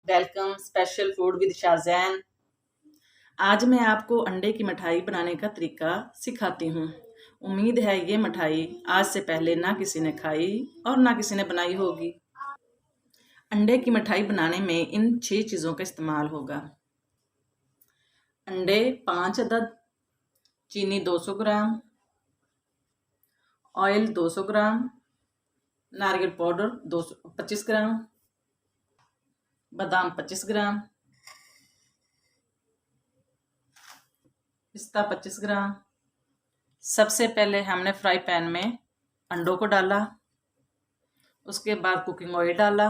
Welcome special food with Shazain. आज मैं आपको अंडे की मिठाई बनाने का तरीका सिखाती हूँ। उम्मीद है ये मिठाई आज से पहले ना किसी ने खाई और ना किसी ने बनाई होगी। अंडे की मिठाई बनाने में इन 6 चीज़ों का इस्तेमाल होगा। अंडे 5 अदद, चीनी 200 ग्राम, ऑयल 200 ग्राम, नारियल पाउडर 225 ग्राम, बादाम 25 ग्राम, पिस्ता 25 ग्राम। सबसे पहले हमने फ्राई पैन में अंडों को डाला, उसके बाद कुकिंग ऑयल डाला,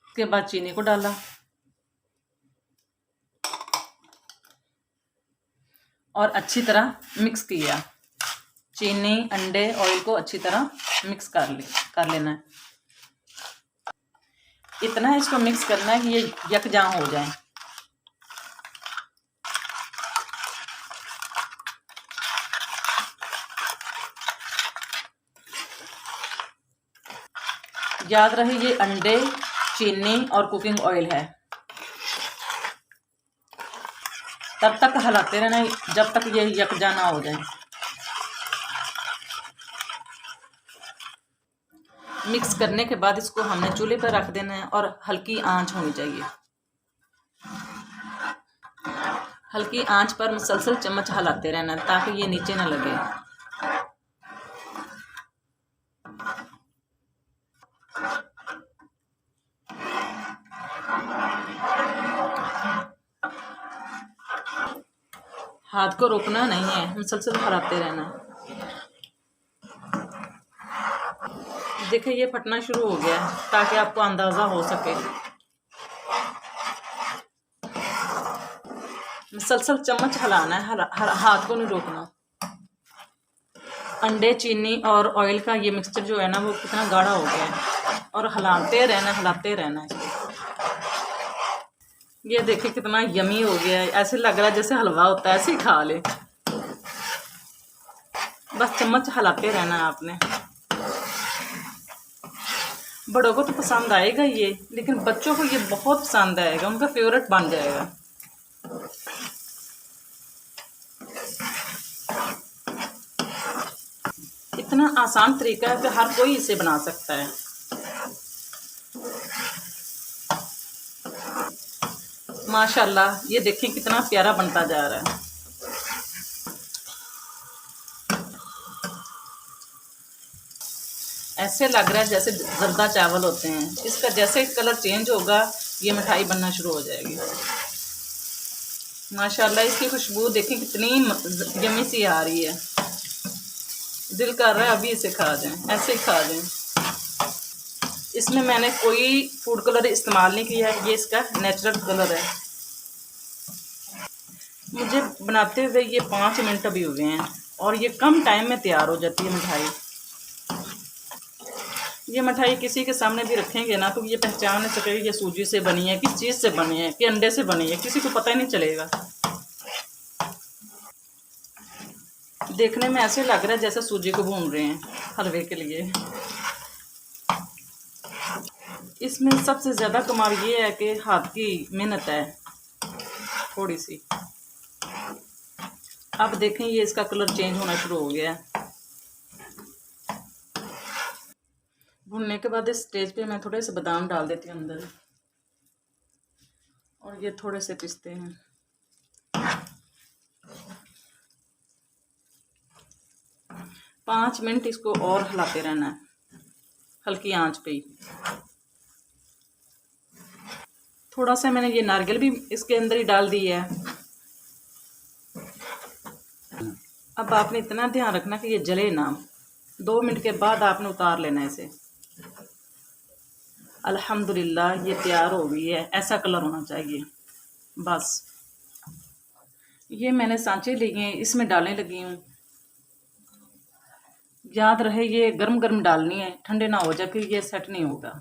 उसके बाद चीनी को डाला और अच्छी तरह मिक्स किया। चीनी, अंडे, ऑयल को अच्छी तरह मिक्स कर लेना है। इतना इसको मिक्स करना है कि ये यकजान हो जाए। याद रहे ये अंडे, चीनी और कुकिंग ऑयल है। तब तक हिलाते रहना जब तक ये यकजान ना हो जाए। मिक्स करने के बाद इसको हमने चूल्हे पर रख देना है और हल्की आंच होनी चाहिए। हल्की आंच पर मुसलसल चम्मच हिलाते रहना ताकि ये नीचे ना लगे। हाथ को रोकना नहीं है, मुसलसल हिलाते रहना है। देखिए ये फटना शुरू हो गया है ताकि आपको अंदाज़ा हो सके। मुसलसल चम्मच हिलाना है, हाथ को नहीं रोकना। अंडे, चीनी और ऑयल का ये मिक्सचर जो है ना वो कितना गाढ़ा हो गया है और हिलाते रहना है। ये देखिए कितना यमी हो गया है, ऐसे लग रहा है जैसे हलवा होता है, ऐसे ही खा ले। बस चम्मच हिलाते रहना है आपने। बड़ों को तो पसंद आएगा ये, लेकिन बच्चों को ये बहुत पसंद आएगा, उनका फेवरेट बन जाएगा। इतना आसान तरीका है कि हर कोई इसे बना सकता है। माशाल्लाह ये देखिए कितना प्यारा बनता जा रहा है। ऐसे लग रहा है जैसे जर्दा चावल होते हैं। इसका जैसे कलर चेंज होगा ये मिठाई बनना शुरू हो जाएगी। माशाल्लाह इसकी खुशबू देखिए कितनी यमी सी आ रही है। दिल कर रहा है अभी इसे खा जाएं, ऐसे ही खा जाएं। इसमें मैंने कोई फूड कलर इस्तेमाल नहीं किया है, ये इसका नेचुरल कलर है। मुझे बनाते हुए ये 5 मिनट अभी हुए हैं और ये कम टाइम में तैयार हो जाती है मिठाई। ये मिठाई किसी के सामने भी रखेंगे ना तो ये पहचान नहीं सकेगी ये सूजी से बनी है, किस चीज़ से बनी है, कि अंडे से बनी है, किसी को पता ही नहीं चलेगा। देखने में ऐसे लग रहा है जैसे सूजी को भून रहे हैं हलवे के लिए। इसमें सबसे ज़्यादा कमाल ये है कि हाथ की मेहनत है थोड़ी सी। अब देखें ये इसका कलर चेंज होना शुरू हो गया है। भुनने के बाद इस स्टेज पे मैं थोड़े से बादाम डाल देती हूँ अंदर और ये थोड़े से पिस्ते हैं। पाँच मिनट इसको और हिलाते रहना है हल्की आंच पे ही। थोड़ा सा मैंने ये नारियल भी इसके अंदर ही डाल दी है। अब आपने इतना ध्यान रखना कि ये जले ना। 2 मिनट के बाद आपने उतार लेना इसे। अल्हम्दुलिल्लाह ये तैयार हो गई है, ऐसा कलर होना चाहिए बस। ये मैंने सांचे लिए हैं, इसमें डालने लगी हूँ। याद रहे ये गर्म गर्म डालनी है, ठंडे ना हो जाए फिर ये सेट नहीं होगा।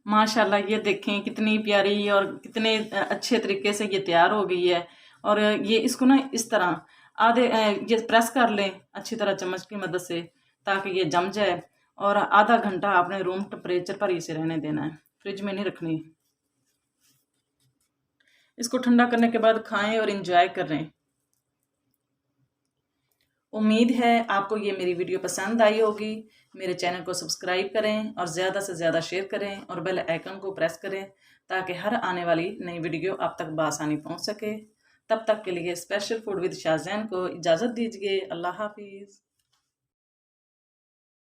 माशाल्लाह ये देखें कितनी प्यारी और कितने अच्छे तरीके से ये तैयार हो गई है। और ये इसको ना इस तरह ये प्रेस कर लें अच्छी तरह चम्मच की मदद से ताकि ये जम जाए। और आधा घंटा आपने रूम टेम्परेचर पर इसे रहने देना है, फ्रिज में नहीं रखनी। इसको ठंडा करने के बाद खाएं और इंजॉय करें। उम्मीद है आपको ये मेरी वीडियो पसंद आई होगी। मेरे चैनल को सब्सक्राइब करें और ज़्यादा से ज़्यादा शेयर करें और बेल आइकन को प्रेस करें ताकि हर आने वाली नई वीडियो आप तक बआसानी पहुंच सके। तब तक के लिए स्पेशल फूड विद शाज़ैन को इजाज़त दीजिए। अल्लाह हाफिज़।